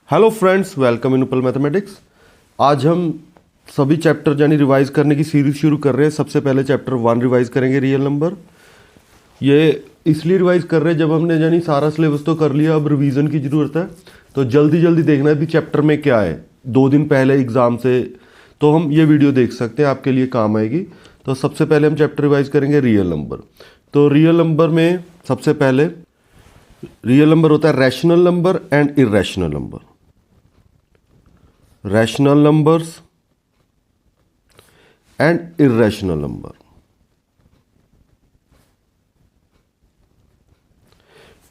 Hello friends, welcome in उपल mathematics. आज हम सभी चैप्टर यानी रिवाइज करने की सीरीज शुरू कर रहे हैं। सबसे पहले चैप्टर 1 रिवाइज करेंगे, रियल नंबर। ये इसलिए रिवाइज कर रहे हैं, जब हमने यानी सारा सिलेबस तो कर लिया, अब रिवीजन की ज़रूरत है। तो जल्दी जल्दी देखना है कि चैप्टर में क्या है। 2 दिन पहले एग्ज़ाम से तो हम ये वीडियो देख सकते हैं, आपके लिए काम आएगी। तो सबसे पहले हम चैप्टर रिवाइज करेंगे रियल नंबर। तो रियल नंबर में सबसे पहले रियल नंबर होता है rational number and irrational number. Rational numbers and irrational number.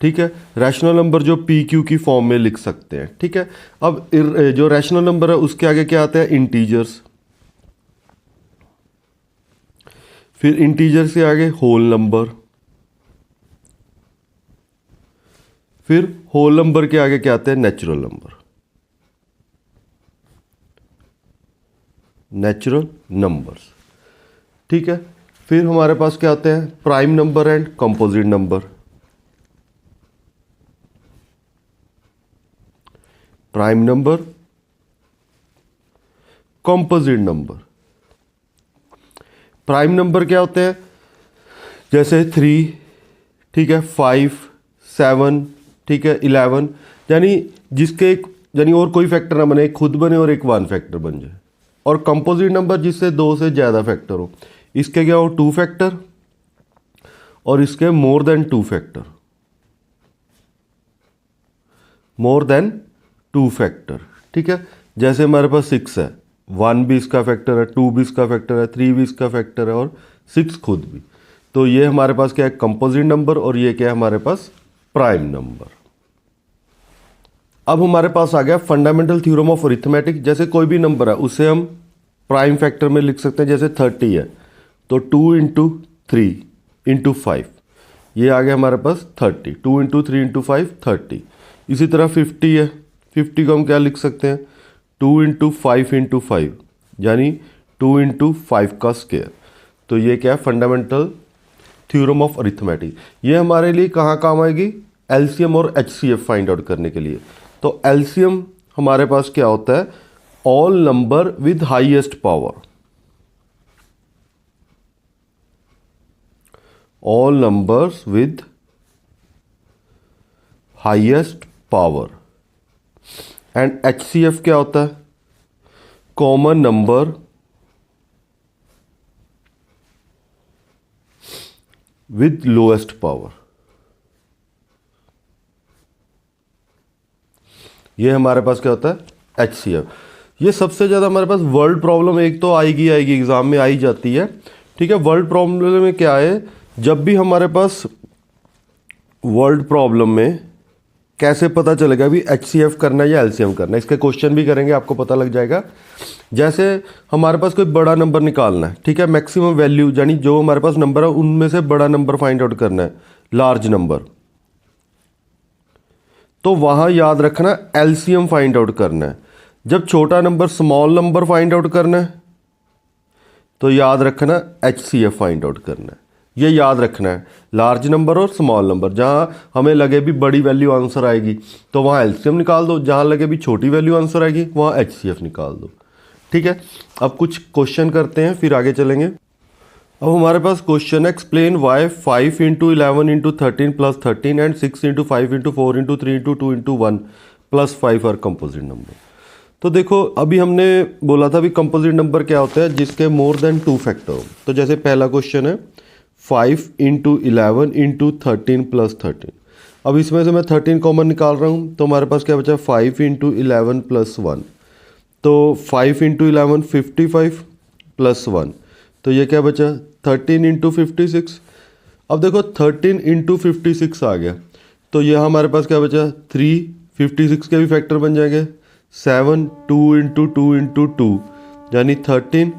ठीक है, रैशनल नंबर जो पी क्यू की फॉर्म में लिख सकते हैं। ठीक है, अब जो रैशनल नंबर है उसके आगे क्या आता है? इंटीजर्स। फिर इंटीजर से आगे होल नंबर। फिर होल नंबर के आगे क्या आता है? Natural number. Natural numbers. ठीक है, फिर हमारे पास क्या आते हैं? Prime number and composite number. Prime number, composite number. Prime number क्या होते हैं? जैसे 3, ठीक है, 5, 7, ठीक है, 11, यानी जिसके यानी और कोई फैक्टर ना बने, एक खुद बने और एक 1 फैक्टर बन जाए। और कंपोजिट नंबर जिससे 2 से ज़्यादा फैक्टर हो। इसके क्या हो? 2 फैक्टर और इसके more than 2 factor. More than 2 factor. ठीक है, जैसे हमारे पास 6 है, 1 भी इसका फैक्टर है, 2 भी इसका फैक्टर है, 3 भी इसका फैक्टर है और 6 खुद भी। तो ये हमारे पास क्या है? Composite number. और ये क्या है हमारे पास? Prime number. अब हमारे पास आ गया फंडामेंटल थ्योरम ऑफ अरिथमेटिक। जैसे कोई भी नंबर है उसे हम प्राइम फैक्टर में लिख सकते हैं। जैसे 30 है तो 2 इंटू 3 इंटू 5, ये आ गया हमारे पास 30। 2 इंटू 3 इंटू 5 30। इसी तरह 50 है, 50 को हम क्या लिख सकते हैं? 2 इंटू 5 इंटू 5, यानी 2 इंटू 5 का स्क्वायर। तो ये क्या है? Fundamental theorem of arithmetic. ये हमारे लिए कहाँ काम आएगी? एलसीएम और एचसीएफ फाइंड आउट करने के लिए। तो एलसीएम हमारे पास क्या होता है? All number with highest power. All numbers with highest power. And HCF क्या होता है? Common number with lowest power. ये हमारे पास क्या होता है? एचसीएफ। ये सबसे ज़्यादा हमारे पास वर्ल्ड प्रॉब्लम एक तो आएगी एग्जाम में, आई जाती है। ठीक है, वर्ल्ड प्रॉब्लम में क्या है? जब भी हमारे पास वर्ल्ड प्रॉब्लम में कैसे पता चलेगा भी एचसीएफ करना है या एलसीएम करना है? इसके क्वेश्चन भी करेंगे, आपको पता लग जाएगा। जैसे हमारे पास कोई बड़ा नंबर निकालना है, ठीक है, मैक्सिमम वैल्यू यानी जो हमारे पास नंबर है उनमें से बड़ा नंबर फाइंड आउट करना है, लार्ज नंबर। तो वहां याद रखना एलसीएम फाइंड आउट करना है। जब छोटा number small number find out करना है तो याद रखना एचसीएफ फाइंड आउट करना है। ये याद रखना है, लार्ज नंबर और स्मॉल नंबर। जहां हमें लगे भी बड़ी वैल्यू आंसर आएगी तो वहां एलसीएम निकाल दो, जहां लगे भी छोटी वैल्यू आंसर आएगी वहां एचसीएफ निकाल दो। ठीक है, अब कुछ क्वेश्चन करते हैं फिर आगे चलेंगे। अब हमारे पास क्वेश्चन है, explain why 5 into 11 into 13 plus 13 and 6 into 5 into 4 into 3 into 2 into 1 plus 5 are composite number. तो देखो, अभी हमने बोला था भी कंपोजिट नंबर क्या होता है? जिसके मोर देन 2 फैक्टर हो। तो जैसे पहला क्वेश्चन है 5 इंटू 11 इंटू 13 प्लस 13। अब इसमें से मैं 13 कॉमन निकाल रहा हूँ तो हमारे पास क्या बचा? 5 इंटू 11 प्लस 1। तो 5 इंटू 11 55 प्लस 1, तो ये क्या बचा? 13 इंटू 56। अब देखो 13 इंटू 56 आ गया तो यह हमारे पास क्या बचा? 3, 56 के भी फैक्टर बन जाएंगे। 7, 2 इंटू 2 इंटू 2, यानी 13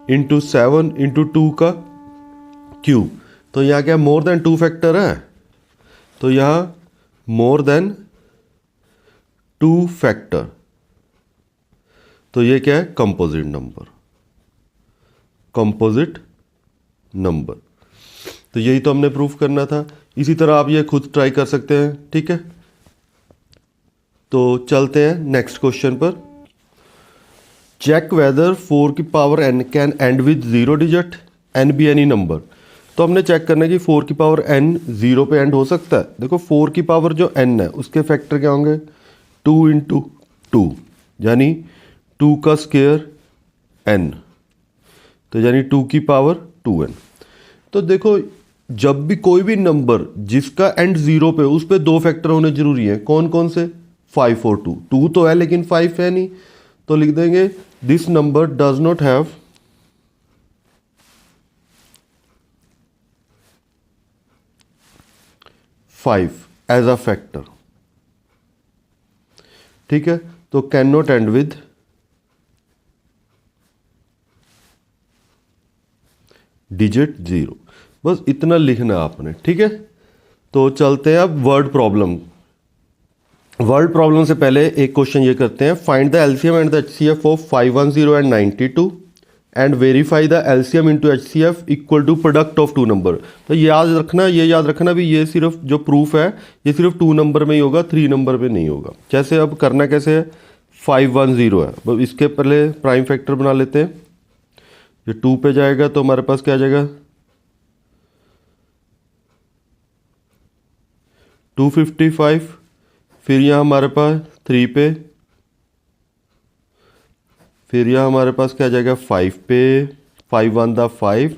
इंटू 7 इंटू 2 का क्यूब। तो यहाँ क्या मोर देन 2 फैक्टर है? तो यहाँ मोर देन 2 फैक्टर। तो ये क्या है? Composite number. Composite number. तो यही तो हमने प्रूफ करना था। इसी तरह आप ये खुद ट्राई कर सकते हैं। ठीक है, तो चलते हैं नेक्स्ट क्वेश्चन पर। चेक वेदर 4 की power n can and with 0 digit n be any number. तो हमने चेक करना है कि 4 की पावर n 0 पे एंड हो सकता है। देखो 4 की पावर जो n है उसके फैक्टर क्या होंगे, 2 इंटू 2 यानी 2 का स्क्वायर n, तो यानी 2 की पावर 2n। तो देखो जब भी कोई भी नंबर जिसका एंड 0 पे उस पे 2 फैक्टर होने जरूरी है। कौन कौन से, 5 और 2। 2 तो है लेकिन 5 है नहीं, तो लिख देंगे this number does not have 5 as a factor. ठीक है, तो can not end with digit 0, बस इतना लिखना आपने। ठीक है, तो चलते हैं अब वर्ड प्रॉब्लम। वर्ड प्रॉब्लम से पहले एक क्वेश्चन ये करते हैं, find the LCM and the HCF of 510 and 92 and verify the LCM into HCF equal to product of 2 number. तो ये याद रखना भी, ये सिर्फ जो प्रूफ है ये सिर्फ 2 नंबर में ही होगा, 3 नंबर में नहीं होगा। जैसे अब करना कैसे है, 510 है, अब इसके पहले प्राइम फैक्टर बना लेते हैं। ये 2 पे जाएगा तो हमारे पास क्या आ जाएगा, 255, फिर यहाँ हमारे पास 3 पे, फिर यहाँ हमारे पास क्या आ जाएगा 5 पे, 5 1 दा 5,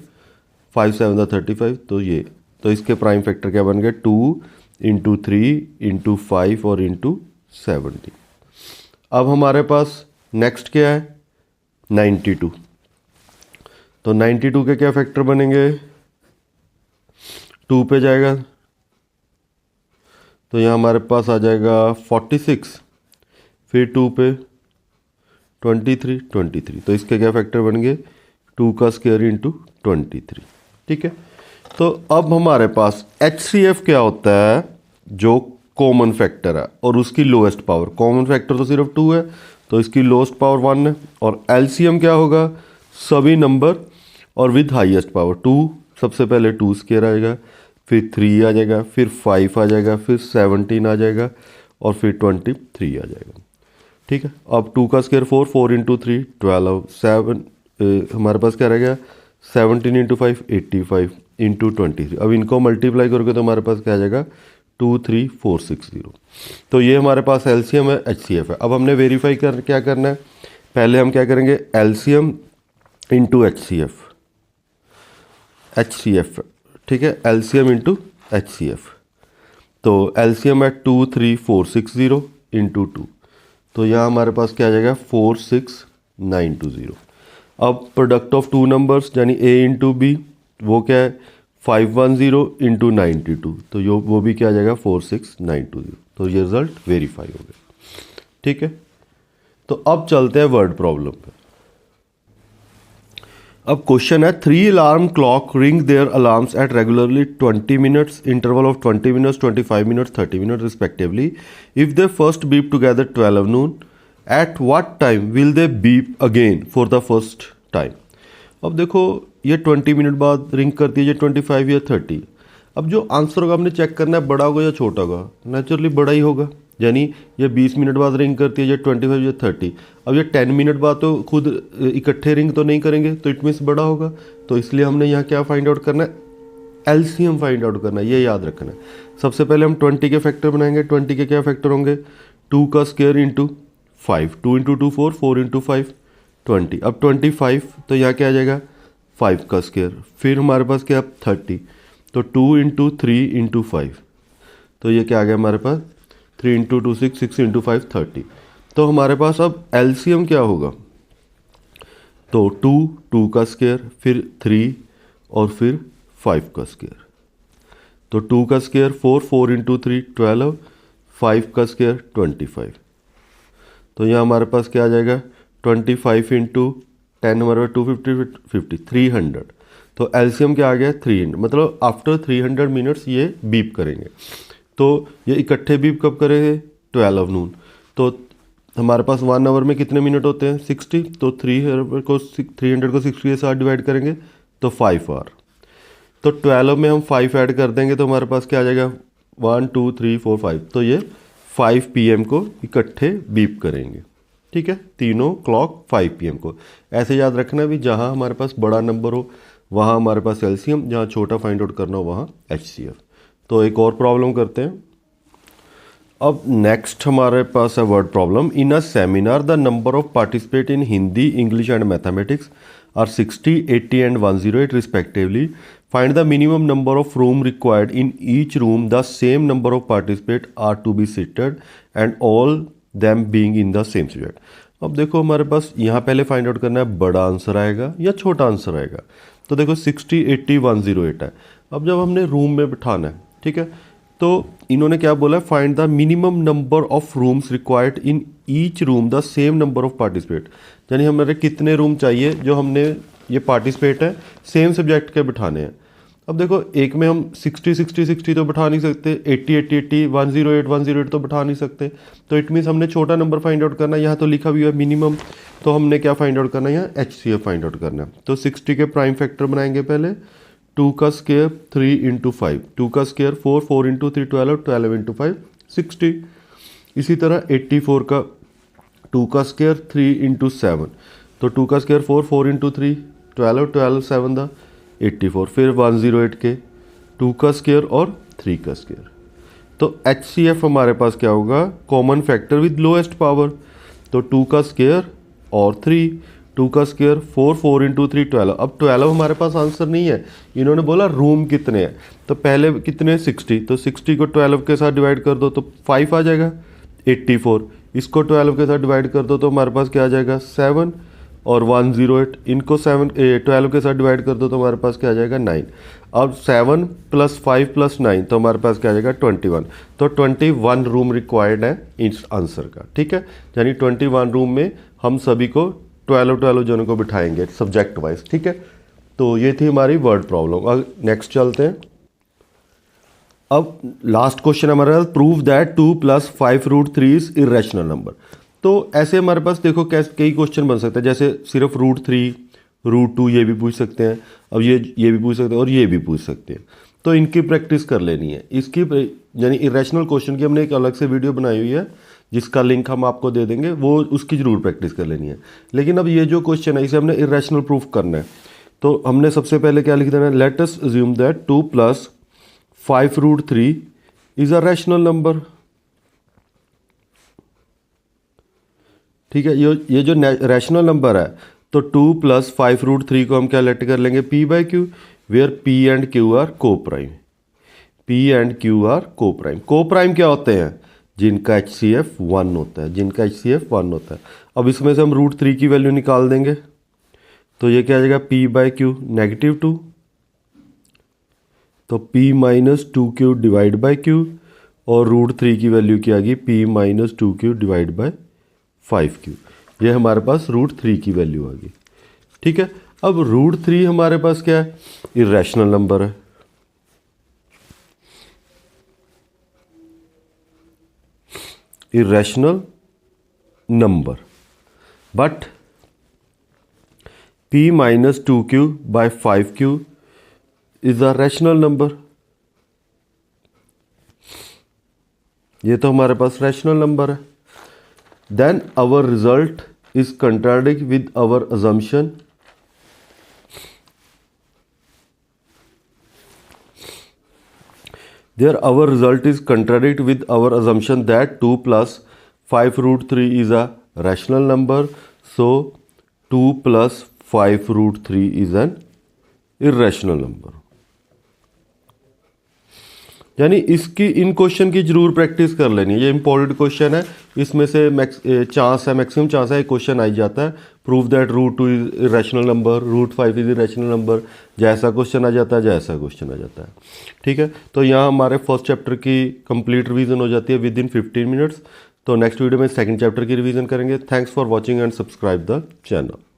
5 7 दा 35। तो ये, तो इसके प्राइम फैक्टर क्या बन गए, 2 इंटू 3 इंटू 5 और इंटू 70। अब हमारे पास नेक्स्ट क्या है, 92। तो 92 के क्या फैक्टर बनेंगे, 2 पे जाएगा तो यहाँ हमारे पास आ जाएगा 46, फिर 2 पे 23। तो इसके क्या फैक्टर बन गए, 2 का स्क्वायर इंटू 23। ठीक है, तो अब हमारे पास HCF क्या होता है, जो कॉमन फैक्टर है और उसकी लोएस्ट पावर। कॉमन फैक्टर तो सिर्फ 2 है, तो इसकी लोएस्ट पावर 1 है। और LCM क्या होगा, सभी नंबर और विद हाईएस्ट पावर। 2 सबसे पहले 2 स्क्वायर आएगा, फिर 3 आ जाएगा, फिर 5 आ जाएगा, फिर 17 आ जाएगा और फिर 23 आ जाएगा। ठीक है, अब 2 का स्क्वायर 4, 4 इंटू 3 12, 7 हमारे पास क्या रह गया, 17 इंटू 5 85 इंटू 23। अब इनको मल्टीप्लाई करोगे तो हमारे पास क्या आ जाएगा, 23460। तो ये हमारे पास LCM है, HCF है। अब हमने वेरीफाई क्या करना है, पहले हम क्या करेंगे, LCM इंटू HCF। ठीक है, LCM इंटू HCF। तो LCM है 23460 इंटू 2, तो यहाँ हमारे पास क्या आ जाएगा 46920। अब प्रोडक्ट ऑफ 2 नंबर्स यानी A इंटू बी, वो क्या है 510 इंटू 92, तो वो भी क्या आ जाएगा 46920। तो ये रिजल्ट वेरीफाई हो गया। ठीक है, तो अब चलते हैं वर्ड प्रॉब्लम पे। अब क्वेश्चन है, 3 alarm clock ring there alarms at regularly 20 minutes interval of 20 minutes 25 minutes 30 minutes respectively. If they first beep together 12 noon, at what time will they beep again for the first time. अब देखो ये 20 minute बाद ring करती है, ये 25 या 30। अब जो आंसर होगा हमने चेक करना है, बड़ा होगा या छोटा होगा, नेचुरली बड़ा ही होगा। यानी ये 20 मिनट बाद रिंग करती है, ये 25 या 30। अब ये 10 मिनट बाद तो खुद इकट्ठे रिंग तो नहीं करेंगे, तो इट मीन्स बड़ा होगा। तो इसलिए हमने यहाँ क्या फाइंड आउट करना है, LCM फाइंड आउट करना है, ये याद रखना है। सबसे पहले हम 20 के फैक्टर बनाएंगे। 20 के क्या फैक्टर होंगे, 2 का स्क्वायर इंटू 5, 2 इंटू 2 4, 4 इंटू 5 20। अब 25 तो यहाँ क्या आ जाएगा 5 का स्क्वायर, फिर हमारे पास क्या 30, तो 2 इंटू 3 इंटू 5, तो ये क्या आ गया हमारे पास 3 इंटू 2 6, 6 इंटू 5 30। तो हमारे पास अब LCM क्या होगा, तो 2 का स्क्वायर, फिर 3 और फिर 5 का स्क्वायर। तो 2 का स्क्वायर 4, 4 इंटू 3 12, 5 का स्क्वायर 25। तो यहाँ हमारे पास क्या आ जाएगा 25 इंटू 10 हमारे पास 250 300। तो LCM क्या आ गया 300, मतलब आफ्टर 300 मिनट्स ये बीप करेंगे। तो ये इकट्ठे बीप कब करेंगे 12 नून। तो हमारे पास 1 आवर में कितने मिनट होते हैं 60, तो 300 को 60 के साथ डिवाइड करेंगे तो 5 आवर। तो 12 में हम 5 ऐड कर देंगे तो हमारे पास क्या आ जाएगा 1 2 3 4 5, तो ये 5 PM को इकट्ठे बीप करेंगे, ठीक है, तीनों क्लॉक 5 PM को। ऐसे याद रखना भी जहाँ हमारे पास बड़ा नंबर हो वहाँ हमारे पास एलसीएम, जहाँ छोटा फाइंड आउट करना हो वहाँ एचसीएफ। तो एक और प्रॉब्लम करते हैं। अब नेक्स्ट हमारे पास है word problem. In a seminar the number of participate in Hindi, English and mathematics are 60, 80 and 108 respectively. Find the minimum number of room required. In each room the same number of participants are to be seated and all them being in the same subject. अब देखो हमारे पास यहाँ पहले find out करना है बड़ा answer आएगा या छोटा आंसर आएगा। तो देखो 60, 80, 108 है। अब जब हमने रूम में बिठाना है, ठीक है, तो इन्होंने क्या बोला है, find the minimum number of rooms required in each room the same number of participate. यानी हमारे कितने रूम चाहिए जो हमने ये पार्टिसिपेट है सेम सब्जेक्ट के बिठाने हैं। अब देखो एक में हम 60, 60, 60 तो बिठा नहीं सकते, 80, 80, 80, 108, 108 तो बिठा नहीं सकते। तो इट मीन्स हमने छोटा नंबर फाइंड आउट करना है। यहाँ तो लिखा भी है मिनिमम, तो हमने क्या फाइंड आउट करना है, यहाँ एचसीएफ फाइंड आउट करना है। तो 60 के प्राइम फैक्टर बनाएंगे पहले, 2 का स्क्वायर 3 इंटू 5, 2 का स्क्वायर 4, 4 इंटू 3 12, 12 इंटू 5 60। इसी तरह 84 का 2 का स्क्वायर 3 इंटू 7, तो 2 का स्क्वायर 4, 4 इंटू 3 12, 12 7 दा 84। फिर 108 के 2 का स्क्वायर और 3 का स्क्वायर। तो एचसीएफ हमारे पास क्या होगा, common factor with lowest power. तो 2 का स्क्वायर और 3, 2 का स्क्वायर 4, 4 इंटू 3 12। अब 12 हमारे पास आंसर नहीं है, इन्होंने बोला रूम कितने हैं। तो पहले कितने 60, तो 60 को 12 के साथ डिवाइड कर दो तो 5 आ जाएगा। 84 इसको 12 के साथ डिवाइड कर दो तो हमारे पास क्या आ जाएगा 7, और 108 इनको 12 के साथ डिवाइड कर दो तो हमारे पास क्या आ जाएगा 9। अब 7 + 5 + 9 तो हमारे पास क्या आ जाएगा 21। तो 21 रूम रिक्वायर्ड है इस आंसर का, ठीक है। यानी 21 रूम में हम सभी को 12 जनों को बिठाएंगे सब्जेक्ट वाइज, ठीक है। तो ये थी हमारी वर्ड प्रॉब्लम। अब नेक्स्ट चलते हैं। अब लास्ट क्वेश्चन हमारा, prove that 2 + 5√3 is irrational number. तो ऐसे हमारे पास देखो कई क्वेश्चन बन सकते हैं, जैसे सिर्फ √3, √2 ये भी पूछ सकते हैं। अब ये भी पूछ सकते हैं और ये भी पूछ सकते हैं। तो इनकी प्रैक्टिस कर लेनी है। इसकी यानी इरेशनल क्वेश्चन की हमने एक अलग से वीडियो बनाई हुई है जिसका लिंक हम आपको दे देंगे, वो उसकी ज़रूर प्रैक्टिस कर लेनी है। लेकिन अब ये जो क्वेश्चन है इसे हमने इरेशनल प्रूफ करना है। तो हमने सबसे पहले क्या लिख देना है, let us assume that 2 + 5√3 is a rational number, ठीक है। ये जो रैशनल नंबर है, तो 2 + 5√3 को हम क्या लेट कर लेंगे p/q, where p and q are coprime. p and q are coprime. Coprime क्या होते हैं, जिनका HCF 1 होता है, जिनका HCF 1 होता है। अब इसमें से हम √3 की वैल्यू निकाल देंगे तो ये क्या आ जाएगा p/q -2, तो p - 2q divide by q, और √3 की वैल्यू क्या आ गई p - 2q divide by 5q। ये हमारे पास √3 की वैल्यू आ गई, ठीक है। अब √3 हमारे पास क्या है, इरेशनल नंबर है। Irrational number, but p - 2q by 5q is a rational number. ये तो हमारे पास रैशनल नंबर है। Then our result is contradict with our assumption. There our result is contradict with our assumption that 2 + 5√3 is a rational number. So 2 + 5√3 is an irrational number. यानी इसकी इन question की जरूर practice कर लेनी है। ये इंपॉर्टेंट क्वेश्चन है, इसमें से मैक्सिमम चांस है क्वेश्चन आ जाता है। Prove that √2 is irrational number, √5 is irrational number, जैसा क्वेश्चन आ जाता है। ठीक है, तो यहाँ हमारे फर्स्ट चैप्टर की कंप्लीट रिवीजन हो जाती है विद इन 15 मिनट्स। तो नेक्स्ट वीडियो में सेकंड चैप्टर की रिवीजन करेंगे। Thanks for watching and subscribe the channel.